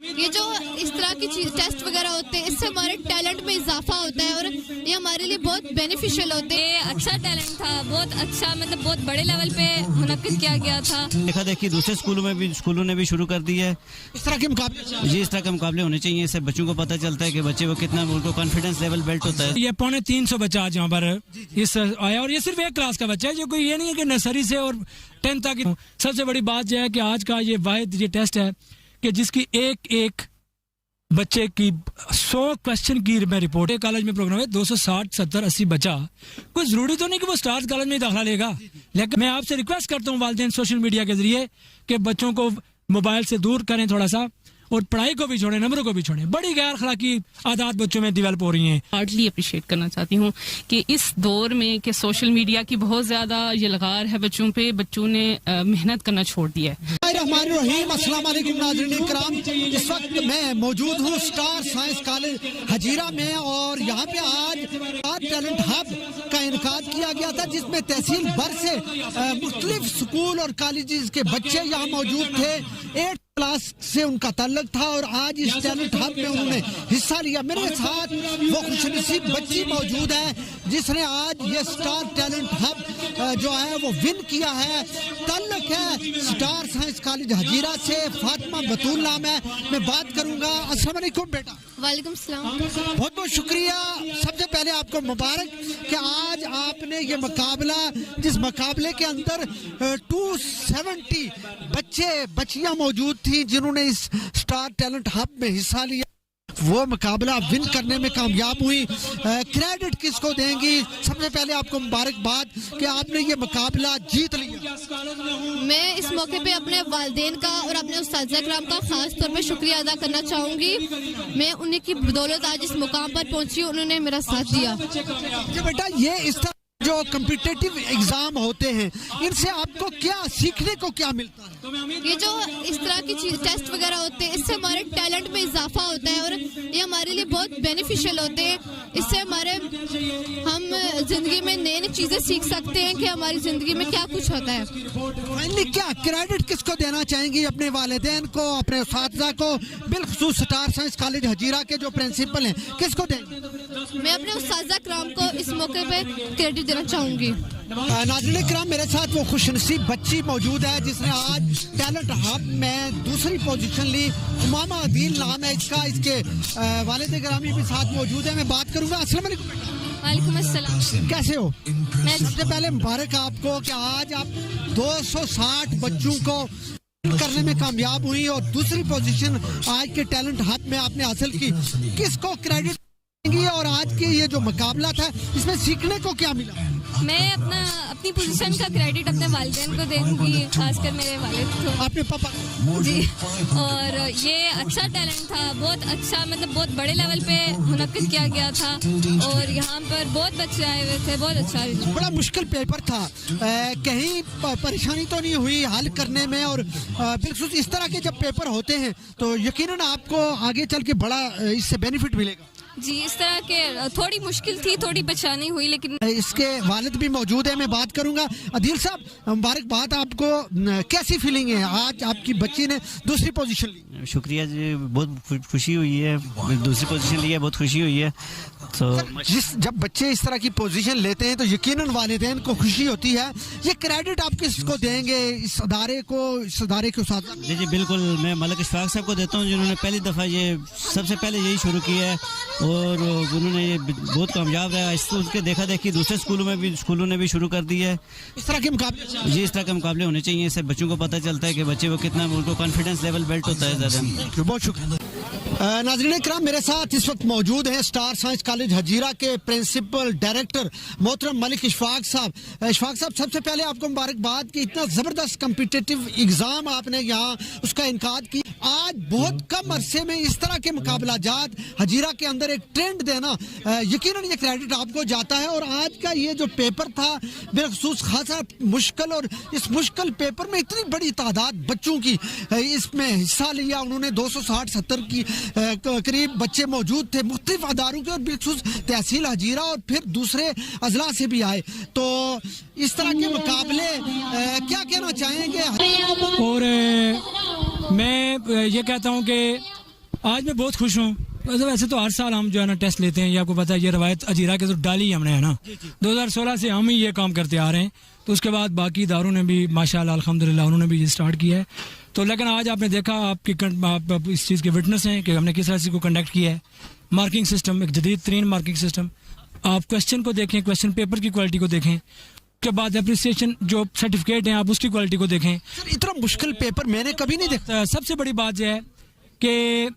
ये जो इस तरह की टेस्ट वगैरह होते हैं, इससे हमारे टैलेंट में इजाफा होता है और ये हमारे लिए बहुत बेनिफिशियल होते हैं। ये अच्छा टैलेंट था, बहुत अच्छा, मतलब बहुत बड़े लेवल पे मुनक्किद किया गया था। देखा देखी दूसरे स्कूलों ने भी शुरू कर दी है इस तरह के मुकाबले। जी, इस तरह के मुकाबले होने चाहिए। इससे बच्चों को पता चलता है कि बच्चे को कितना, उनको कॉन्फिडेंस लेवल बिल्ट होता है। ये 350 बच्चा आज यहाँ पर इस आया और ये सिर्फ एक क्लास का बच्चा है, जो कोई ये नहीं है कि नर्सरी से और 10th तक। सबसे बड़ी बात यह है कि आज का ये वाहिद ये टेस्ट है कि जिसकी एक बच्चे की 100 क्वेश्चन की मैं रिपोर्ट है। कॉलेज में प्रोग्राम है 260, 70, 80 बच्चा। कोई जरूरी तो नहीं कि वो स्टार्स कॉलेज में ही दाखिला लेगा, लेकिन मैं आपसे रिक्वेस्ट करता हूँ वालिदैन सोशल मीडिया के जरिए कि बच्चों को मोबाइल से दूर करें थोड़ा सा, और पढ़ाई को भी छोड़ें, नंबरों को भी छोड़ें। बड़ी गैर अखलाकी आदत बच्चों में डेवलप हो रही हैं। हार्डली अप्रिशिएट करना चाहती हूँ कि इस दौर में कि सोशल मीडिया की बहुत ज्यादा ये लगार है बच्चों पे, बच्चों ने मेहनत करना छोड़ दिया है। रहीम, अस्सलाम वालेकुम नाज़रीन किराम। इस वक्त मैं मौजूद हूँ स्टार साइंस कॉलेज हजीरा में और यहाँ पे आज टैलेंट हब का इनकाद किया गया था, जिसमें तहसील भर से मुख्तलिफ स्कूल और कॉलेजेस के बच्चे यहाँ मौजूद थे। 8th क्लास से उनका ताल्लुक था और आज इस टैलेंट हब में उन्होंने हिस्सा लिया। मेरे साथ वो खुशनसीब बच्ची मौजूद है जिसने आज ये स्टार टैलेंट हब जो है वो विन किया है। ताल्लुक है स्टार साइंस कॉलेज हजीरा से। फातिमा बतूल नाम है। मैं बात करूंगा। अस्सलाम वालेकुम बेटा। वालेकुम सलाम। बहुत बहुत शुक्रिया। सबसे पहले आपको मुबारक कि आज आपने ये मुकाबला, जिस मुकाबले के अंदर 270 बच्चियां मौजूद थी जिन्होंने इस स्टार टैलेंट हब में हिस्सा लिया, वो मुकाबला विन करने में कामयाब हुई। क्रेडिट किसको देंगी? सबसे पहले आपको मुबारकबाद कि आपने ये मुकाबला जीत लिया। मैं इस मौके पे अपने वालिदैन का और अपने उस्ताज़ा कराम का खास तौर पे शुक्रिया अदा करना चाहूँगी। मैं उन्हीं की बदौलत आज इस मुकाम पर पहुँची, उन्होंने मेरा साथ दिया। बेटा, ये इस तरह जो कम्पिटिटिव एग्जाम होते हैं, इनसे आपको क्या सीखने को क्या मिलता है? ये जो इस तरह की टेस्ट वगैरह होते हैं, इससे हमारे टैलेंट में इजाफा होता है और ये हमारे लिए बहुत बेनिफिशियल होते हैं। इससे हम जिंदगी में नई नई चीजें सीख सकते हैं कि हमारी जिंदगी में क्या कुछ होता है। फाइनली क्या क्रेडिट किसको देना चाहेंगी? अपने वालिदैन को, अपने उस्ताज़ा को, बिलखुसूस स्टार साइंस कॉलेज हजीरा के जो प्रिंसिपल हैं, किसको देंगे? मैं अपने उस्ताज़ा कराम को इस मौके पे क्रेडिट देना चाहूंगी। नाज़रीन किराम, मेरे साथ वो खुशनसीब बच्ची मौजूद है जिसने आज टैलेंट हब में दूसरी पोजीशन ली। उमामा अदील नाम है इसका। इसके वालिद गिरामी भी साथ मौजूद है। मैं बात करूंगा। अस्सलाम वालेकुम। वालेकुम अस्सलाम। कैसे हो? मैं सबसे पहले मुबारक आपको कि आज आप 260 बच्चों को करने में कामयाब हुई और दूसरी पोजीशन आज के टैलेंट हब में आपने हासिल की। किसको क्रेडिट देंगी और आज के ये जो मुकाबला था इसमें सीखने को क्या मिला? मैं अपनी पोजीशन का क्रेडिट अपने वालिदैन को दूंगी, खासकर मेरे वालिद को। आपने पापा जी, और ये अच्छा टैलेंट था, बहुत अच्छा, मतलब बहुत बड़े लेवल पे मुनक्किद किया गया था और यहाँ पर बहुत बच्चे आए हुए थे। बहुत अच्छा, बड़ा मुश्किल पेपर था। कहीं परेशानी तो नहीं हुई हल करने में? और बिल्कुल इस तरह के जब पेपर होते हैं तो यकीनन आपको आगे चल के बड़ा इससे बेनिफिट मिलेगा। जी, इस तरह के थोड़ी मुश्किल थी, थोड़ी परेशानी हुई, लेकिन इसके वालिद भी मौजूद है। मैं बात करूंगा। अदील साहब, मुबारकबाद आपको। कैसी फीलिंग है? आज आपकी बच्ची ने दूसरी पोजीशन ली। शुक्रिया जी, बहुत खुशी हुई है। दूसरी पोजीशन ली है, बहुत खुशी हुई है। तो जब बच्चे इस तरह की पोजीशन लेते हैं तो यकीनन वालिदैन को खुशी होती है। ये क्रेडिट आप किसको देंगे? इस अदारे को, इस अदारे के साथ? जी जी बिल्कुल, मैं मलिक इशफाक साहब को देता हूँ जिन्होंने पहली दफ़ा ये सबसे पहले यही शुरू किया है और उन्होंने ये बहुत कामयाब रहा। उसके देखा देखी दूसरे स्कूलों ने भी शुरू कर दी है। इस तरह के मुकाबले जी, इस तरह के मुकाबले होने चाहिए। इससे बच्चों को पता चलता है कि बच्चे को कितना, उनको कॉन्फिडेंस लेवल बिल्ट होता है ज़्यादा। बहुत शुक्रिया। नाज़रीन किराम, मेरे साथ इस वक्त मौजूद हैं स्टार साइंस कॉलेज हजीरा के प्रिंसिपल डायरेक्टर मोहतरम मलिक इशफाक साहब। इशफाक साहब, सबसे पहले आपको मुबारकबाद कि इतना ज़बरदस्त कम्पिटिटिव एग्ज़ाम आपने यहाँ उसका इनकाद की। आज बहुत कम अरसे में इस तरह के मुकाबला जात हजीरा के अंदर एक ट्रेंड देना, यकीनन ये क्रेडिट आपको जाता है। और आज का ये जो पेपर था बिलखुसूस खासा मुश्किल, और इस मुश्किल पेपर में इतनी बड़ी तादाद बच्चों की इसमें हिस्सा लिया। उन्होंने 260-70 की करीब बच्चे मौजूद थे मुख्तलिफ अदारों के और बिलखुसूस तहसील हजीरा और फिर दूसरे अजला से भी आए। तो इस तरह के मुकाबले क्या कहना चाहेंगे? और मैं ये कहता हूँ कि आज मैं बहुत खुश हूँ। वैसे तो हर साल हम जो है ना टेस्ट लेते हैं, ये आपको पता है, ये रवायत अजीरा के तो डाली हमने है ना। 2016 से हम ही ये काम करते आ रहे हैं, तो उसके बाद बाकी इदारों ने भी माशाल्लाह अल्हम्दुलिल्लाह उन्होंने भी ये स्टार्ट किया है। तो लेकिन आज आपने देखा, आप इस चीज़ के विटनेस हैं कि हमने किस तरह से को कंडक्ट किया है। मार्किंग सिस्टम, एक जदीद तरीन मार्किंग सिस्टम। आप क्वेश्चन को देखें, क्वेश्चन पेपर की क्वालिटी को देखें, के बाद अप्रिसिएशन जो सर्टिफिकेट हैं आप उसकी क्वालिटी को देखें। सर इतना मुश्किल पेपर मैंने कभी नहीं देखा। सबसे बड़ी बात यह है कि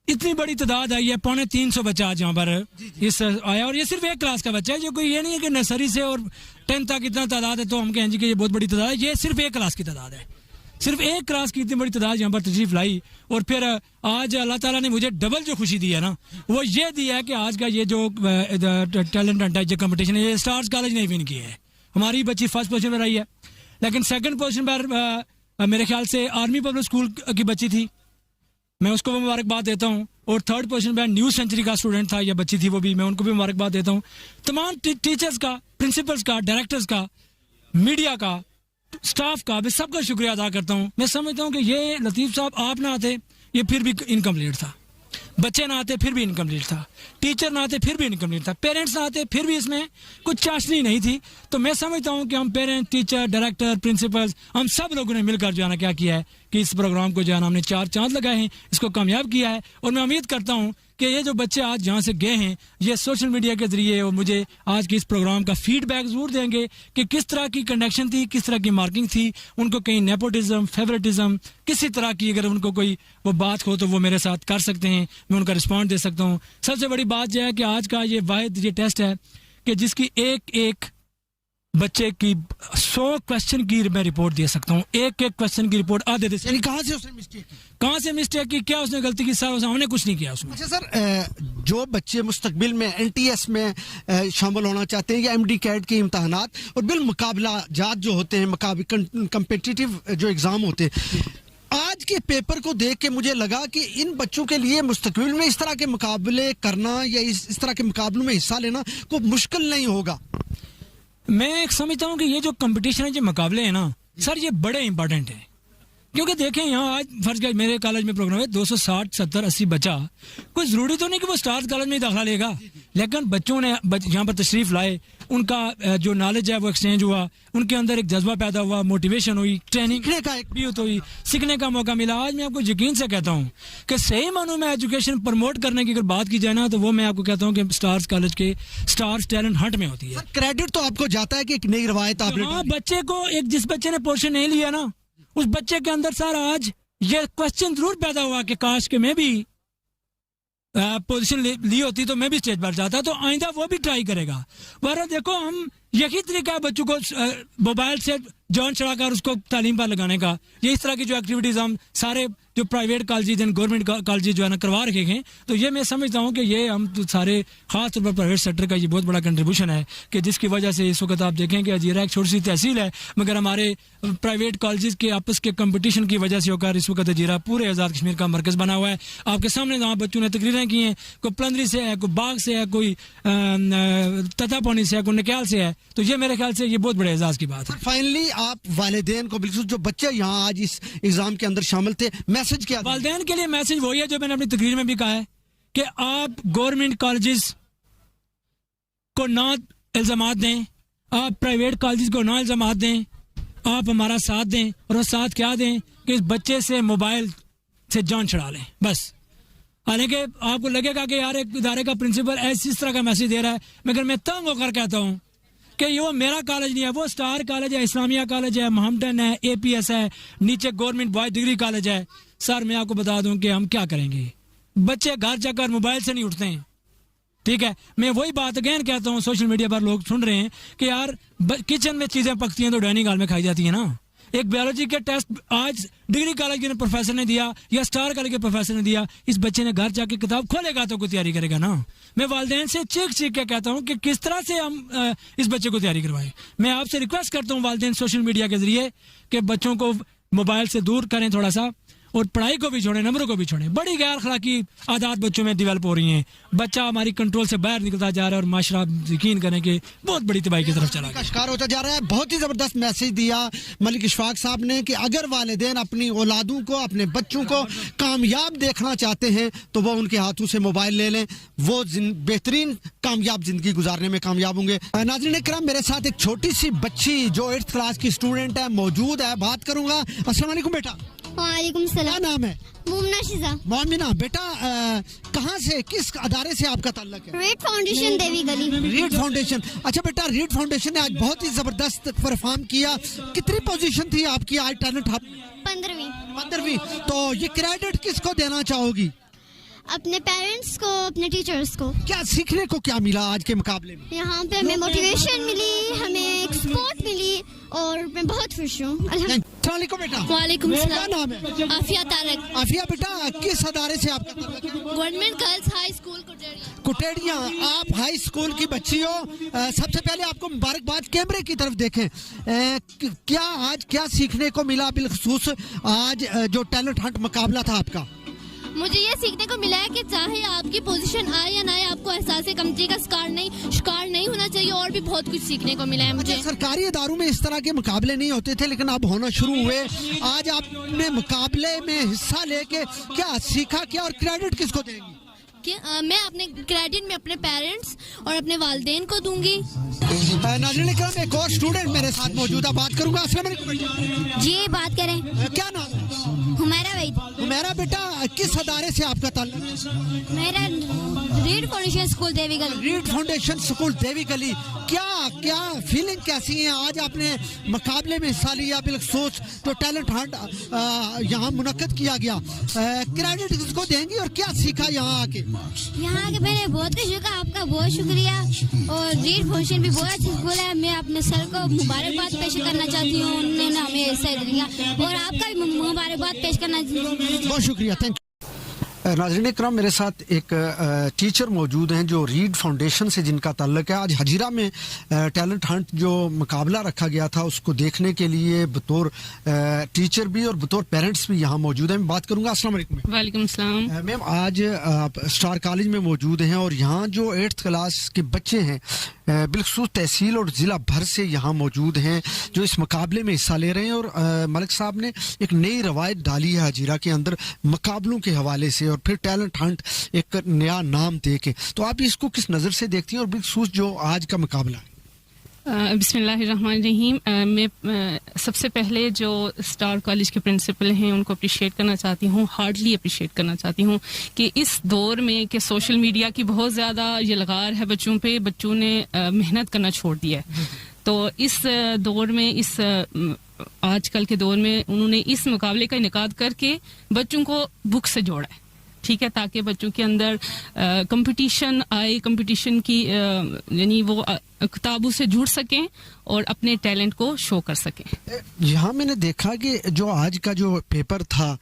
इतनी बड़ी तादाद आई है, 350 बच्चा आज यहाँ पर इस आया, और ये सिर्फ एक क्लास का बच्चा है, जो कोई ये नहीं है कि नर्सरी से और 10 तक इतना तादाद है तो हम कहें जी कि ये बहुत बड़ी तादाद है। ये सिर्फ एक क्लास की तादाद है, सिर्फ एक क्लास की इतनी बड़ी तादाद यहाँ पर तशरीफ लाई। और फिर आज अल्लाह ताला ने मुझे डबल जो खुशी दी है ना, वो ये दी है कि आज का ये जो टैलेंट हंट जो कंपटीशन है, ये स्टार्स कॉलेज ने विन किया है। हमारी बच्ची फर्स्ट पोजीशन पर आई है, लेकिन सेकंड पोजीशन पर मेरे ख्याल से आर्मी पब्लिक स्कूल की बच्ची थी, मैं उसको भी मुबारकबाद देता हूँ। और थर्ड पोजीशन पर न्यू सेंचुरी का स्टूडेंट था या बच्ची थी, वो भी, मैं उनको भी मुबारकबाद देता हूँ। तमाम टीचर्स का, प्रिंसिपल्स का, डायरेक्टर्स का, मीडिया का, स्टाफ का भी सबका शुक्रिया अदा करता हूँ। मैं समझता हूँ कि ये लतीफ़ साहब आप ना आते ये फिर भी इनकम्प्लीट था, बच्चे ना आते फिर भी इनकम्प्लीट था, टीचर ना आते फिर भी इनकम्प्लीट था, पेरेंट्स ना आते फिर भी इसमें कुछ चाशनी नहीं थी। तो मैं समझता हूँ कि हम पेरेंट्स, टीचर, डायरेक्टर, प्रिंसिपल्स, हम सब लोगों ने मिलकर जो है ना क्या किया है कि इस प्रोग्राम को जो है ना हमने 4 चांद लगाए हैं, इसको कामयाब किया है। और मैं उम्मीद करता हूँ कि ये जो बच्चे आज यहाँ से गए हैं, ये सोशल मीडिया के जरिए और मुझे आज के इस प्रोग्राम का फीडबैक ज़रूर देंगे कि किस तरह की कंडक्शन थी, किस तरह की मार्किंग थी, उनको कहीं नेपोटिज्म, फेवरेटिज्म, किसी तरह की अगर उनको कोई वो बात हो तो वो मेरे साथ कर सकते हैं, मैं उनका रिस्पॉन्स दे सकता हूँ। सबसे बड़ी बात यह है कि आज का ये वाहिद ये टेस्ट है कि जिसकी एक बच्चे की 100 क्वेश्चन की मैं रिपोर्ट दे सकता हूँ, एक क्वेश्चन की रिपोर्ट आधे दे। यानी कहाँ से उसने मिस्टेक की, कहाँ से मिस्टेक की, क्या उसने गलती की, सर हमने कुछ नहीं किया उसमें। अच्छा सर, जो बच्चे मुस्तकबिल में NTS में शामिल होना चाहते हैं या MD कैट के इम्तहानात और बिल मुकाबला जात जो होते हैं, कम्पिटिटिव जो एग्ज़ाम होते हैं, आज के पेपर को देख के मुझे लगा कि इन बच्चों के लिए मुस्तकबिल में इस तरह के मुकाबले करना या इस तरह के मुकाबलों में हिस्सा लेना कोई मुश्किल नहीं होगा। मैं एक समझता हूँ कि ये जो कंपटीशन है, जो मुकाबले हैं ना सर, ये बड़े इंपॉर्टेंट है। क्योंकि देखें यहाँ आज फर्ज का मेरे कॉलेज में प्रोग्राम है, 260, 70, 80 बच्चा, कोई ज़रूरी तो नहीं कि वो स्टार्स कॉलेज में ही दाखिला लेगा, लेकिन बच्चों ने यहाँ पर तशरीफ़ लाए, उनका जो नॉलेज है वो एक्सचेंज हुआ, उनके अंदर एक जज्बा पैदा हुआ, मोटिवेशन हुई, ट्रेनिंग का एक भी हुई, सीखने का मौका मिला। आज मैं आपको यकीन से कहता हूँ कि सही मानों में एजुकेशन प्रमोट करने की अगर बात की जाए ना, तो वो मैं आपको कहता हूँ कि स्टार्स कॉलेज के स्टार्स टैलेंट हंट में होती है। क्रेडिट तो आपको जाता है कि एक नई रवायत आपने, हाँ, बच्चे को एक जिस बच्चे ने पोर्शन नहीं लिया ना, उस बच्चे के अंदर सर आज ये क्वेश्चन जरूर पैदा हुआ कि काश के मैं भी पोजीशन ली होती तो मैं भी स्टेज पर जाता, तो आइंदा वो भी ट्राई करेगा। वरना देखो, हम यही तरीका है बच्चों को मोबाइल से जान चढ़ाकर उसको तालीम पर लगाने का। ये इस तरह की जो एक्टिविटीज़ हम सारे जो private college and government college जो है ना करवा रखे हैं, तो ये मैं समझता हूँ कि ये हम तो सारे खास तौर पर प्राइवेट सेक्टर का ये बहुत बड़ा कंट्रीब्यूशन है कि जिसकी वजह से इस वक्त आप देखें कि अजीरा एक छोटी सी तहसील है, मगर हमारे प्राइवेट कॉलेज के आपस के कंपटीशन की वजह से होकर इस वक्त अजीरा पूरे आज़ाद कश्मीर का मरकज़ बना हुआ है। आपके सामने जहाँ बच्चों ने तकरीरें की हैं, कोई पलंदरी से है, कोई बाग से है, कोई ततापानी से है, कोई निकाल से है, तो ये मेरे ख्याल से ये बहुत बड़े एजाज़ की बात है। फाइनली आप वालिदैन को, बिल्कुल जो बच्चे यहाँ आज इस एग्जाम के अंदर शामिल थे, मैसेज क्या? वालिदैन के लिए मैसेज वही है जो मैंने अपनी तकरीर में भी कहा है कि आप गवर्नमेंट कॉलेजेस को ना इल्जामात दें, आप प्राइवेट कॉलेजेस को ना इल्जामात दें, आप हमारा साथ दें। और वो साथ क्या दें कि इस बच्चे से मोबाइल से जान छुड़ा लें बस। हालांकि आपको लगेगा कि यार एक इदारे का प्रिंसिपल ऐसी इस तरह का मैसेज दे रहा है, मगर मैं तंग होकर कहता हूँ कि ये वो मेरा कॉलेज नहीं है, वो स्टार कॉलेज है, इस्लामिया कॉलेज है, मोहम्मदन है, APS है, नीचे गवर्नमेंट बॉयज डिग्री कॉलेज है। सर मैं आपको बता दूं कि हम क्या करेंगे, बच्चे घर जाकर मोबाइल से नहीं उठते हैं, ठीक है। मैं वही बात अगेन कहता हूँ, सोशल मीडिया पर लोग सुन रहे हैं कि यार किचन में चीज़ें पकती हैं तो डाइनिंग हॉल में खाई जाती है ना। एक बायोलॉजी के टेस्ट आज डिग्री कॉलेज के प्रोफेसर ने दिया या स्टार कॉलेज के प्रोफेसर ने दिया, इस बच्चे ने घर जाके किताब खोलेगा तो कोई तैयारी करेगा ना। मैं वालिदैन से चीख के कहता हूँ कि किस तरह से हम इस बच्चे को तैयारी करवाएं। मैं आपसे रिक्वेस्ट करता हूँ वालिदैन सोशल मीडिया के जरिए कि बच्चों को मोबाइल से दूर करें थोड़ा सा, और पढ़ाई को भी छोड़ें, नंबरों को भी छोड़ें। बड़ी गैर अखलाकी आदत बच्चों में डेवलप हो रही हैं, बच्चा हमारी कंट्रोल से बाहर निकलता जा रहा है और माशरा यकीन करें कि बहुत बड़ी तबाही की तरफ चला का गया। शिकार होता जा रहा है। बहुत ही जबरदस्त मैसेज दिया मलिक इशफाक साहब ने कि अगर वालिदैन अपनी औलादों को, अपने बच्चों को कामयाब देखना चाहते हैं तो वो उनके हाथों से मोबाइल ले लें, वो बेहतरीन कामयाब जिंदगी गुजारने में कामयाब होंगे। नाज़रीन इकराम, मेरे साथ एक छोटी सी बच्ची जो 8th क्लास की स्टूडेंट है मौजूद है, बात करूंगा। अस्सलाम वालेकुम बेटा, वालेकुम क्या सलाम। नाम है? मुमना शिजा। मोमिना बेटा, कहाँ से, किस अदारे से आपका ताल्लुक है? रेड फाउंडेशन देवी गली। Read foundation. अच्छा बेटा, रीड फाउंडेशन ने आज बहुत ही जबरदस्त परफॉर्म किया। कितनी पोजीशन थी आपकी आज टैलेंट हब? 15वीं। 15वीं। तो ये क्रेडिट किसको देना चाहोगी? अपने पेरेंट्स को, अपने टीचर्स को। क्या सीखने को क्या मिला आज के मुकाबले में? यहाँ पे हमें मोटिवेशन मिली, हमें एक सपोर्ट मिली और मैं बहुत खुश हूँ। अस्सलाम वालेकुम बेटा। वालेकुम क्या सलाम। नाम है? आफिया तारक, आफिया बेटा, किस अदारे से आपका ताल्लुक है? Government girls high school Kuteria. Kuteria. आप हाई स्कूल की बच्ची हो। सबसे पहले आपको मुबारकबाद। कैमरे की तरफ देखें। क्या आज क्या सीखने को मिला, बिलखसूस आज जो टैलेंट हंट मुकाबला था आपका? मुझे ये सीखने को मिला है कि चाहे आपकी पोजीशन आए या ना आए, आपको एहसास कमतरी का शिकार नहीं होना चाहिए। और भी बहुत कुछ सीखने को मिला है मुझे। सरकारी इदारों में इस तरह के मुकाबले नहीं होते थे, लेकिन अब होना शुरू हुए। आज आपने मुकाबले में हिस्सा लेके क्या सीखा, क्या और क्रेडिट किसको देंगी? कि मैं अपने क्रेडिट में अपने पेरेंट्स और अपने वालिदैन को दूंगी। नाज़रीन इकराम, एक और स्टूडेंट मेरे साथ मौजूद है, बात करूंगा। अस्सलाम वालेकुम बेटा। जी बात करें। क्या नाम है? हुमैरा वहीद। मेरा बेटा, किस अदारे से आपका ताल्लुक है? मेरा रीड फाउंडेशन स्कूल देवी गली। रीड फाउंडेशन स्कूल देवी गली। क्या फीलिंग कैसी है? आज आपने मुकाबले में हिस्सा लिया, बिलखसूस तो टैलेंट हंट यहाँ मुनक्कद किया गया। क्रेडिट किसको देंगी और क्या सीखा यहाँ आके? यहाँ के मैंने बहुत कुछ सीखा, आपका बहुत शुक्रिया। और रीड फाउंडेशन भी बहुत अच्छा स्कूल है। मैं अपने सर को मुबारकबाद पेश करना चाहती हूँ, उन्होंने हमें हिस्सा दिया और आपका भी मुबारकबाद पेश करना चाहिए। बहुत शुक्रिया, थैंक यू। नाज़रीन इकराम, मेरे साथ एक टीचर मौजूद हैं जो रीड फाउंडेशन से जिनका ताल्लुक है। आज हजीरा में टैलेंट हंट जो मुकाबला रखा गया था उसको देखने के लिए बतौर टीचर भी और बतौर पेरेंट्स भी यहाँ मौजूद हैं। मैं बात करूँगा। अस्सलाम वालेकुम। वालेकुम सलाम। मैम, आज आप स्टार कॉलेज में मौजूद हैं और यहाँ जो 8th क्लास के बच्चे हैं बिलखसूस तहसील और ज़िला भर से यहाँ मौजूद हैं जो इस मुकाबले में हिस्सा ले रहे हैं। और मलिक साहब ने एक नई रवायत डाली है हजीरा के अंदर मुकाबलों के हवाले से और फिर टैलेंट हंट एक नया नाम दे के। तो आप इसको किस नज़र से देखती हैं और बिलखसूस जो आज का मुकाबला है? बिस्मिल्लाहिर्रहमानिर्रहीम। मैं सबसे पहले जो स्टार कॉलेज के प्रिंसिपल हैं उनको अप्रिशिएट करना चाहती हूँ, हार्डली अप्रिशिएट करना चाहती हूँ कि इस दौर में कि सोशल मीडिया की बहुत ज़्यादा ये लगार है बच्चों पे, बच्चों ने मेहनत करना छोड़ दिया है। तो इस दौर में, इस आजकल के दौर में उन्होंने इस मुकाबले का इनेकाद करके बच्चों को बुक से जोड़ा है, ठीक है, ताकि बच्चों के अंदर कंपटीशन आए, कंपटीशन की यानी वो किताबों से जुड़ सकें और अपने टैलेंट को शो कर सकें। यहाँ मैंने देखा कि जो आज का जो पेपर था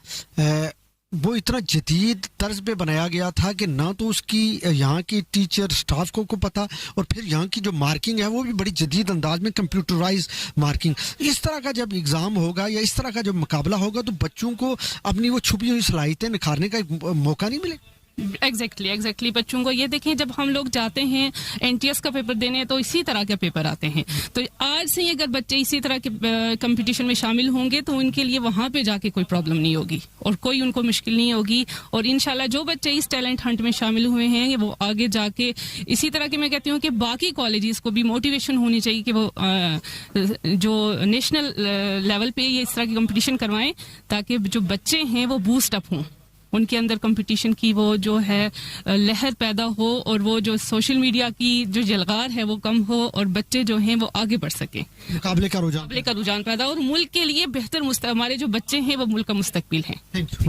वो इतना जदीद तर्ज पे बनाया गया था कि ना तो उसकी यहाँ की टीचर स्टाफ को पता, और फिर यहाँ की जो मार्किंग है वो भी बड़ी जदीद अंदाज में कंप्यूटराइज मार्किंग। इस तरह का जब एग्ज़ाम होगा या इस तरह का जब मुकाबला होगा तो बच्चों को अपनी वो छुपी हुई सलाहियतें निखारने का एक मौका नहीं मिलेगा। एग्जैक्टली बच्चों को ये देखें, जब हम लोग जाते हैं NTS का पेपर देने तो इसी तरह के पेपर आते हैं। तो आज से ही अगर बच्चे इसी तरह के कंपटीशन में शामिल होंगे तो उनके लिए वहाँ पे जाके कोई प्रॉब्लम नहीं होगी और कोई उनको मुश्किल नहीं होगी। और इंशाल्लाह जो बच्चे इस टैलेंट हंट में शामिल हुए हैं वो आगे जाके इसी तरह के, मैं कहती हूँ कि बाकी कॉलेजेस को भी मोटिवेशन होनी चाहिए कि वो जो नेशनल लेवल पे ये इस तरह की कंपटीशन करवाएं ताकि जो बच्चे हैं वो बूस्ट अप हों, उनके अंदर कंपटीशन की वो जो है लहर पैदा हो और वो जो सोशल मीडिया की जो जलगार है वो कम हो और बच्चे जो हैं वो आगे बढ़ सके, मुकाबले का रुझान पैदा और मुल्क के लिए बेहतर हमारे जो बच्चे हैं वो मुल्क का मुस्तकबिल हैं। Thank you.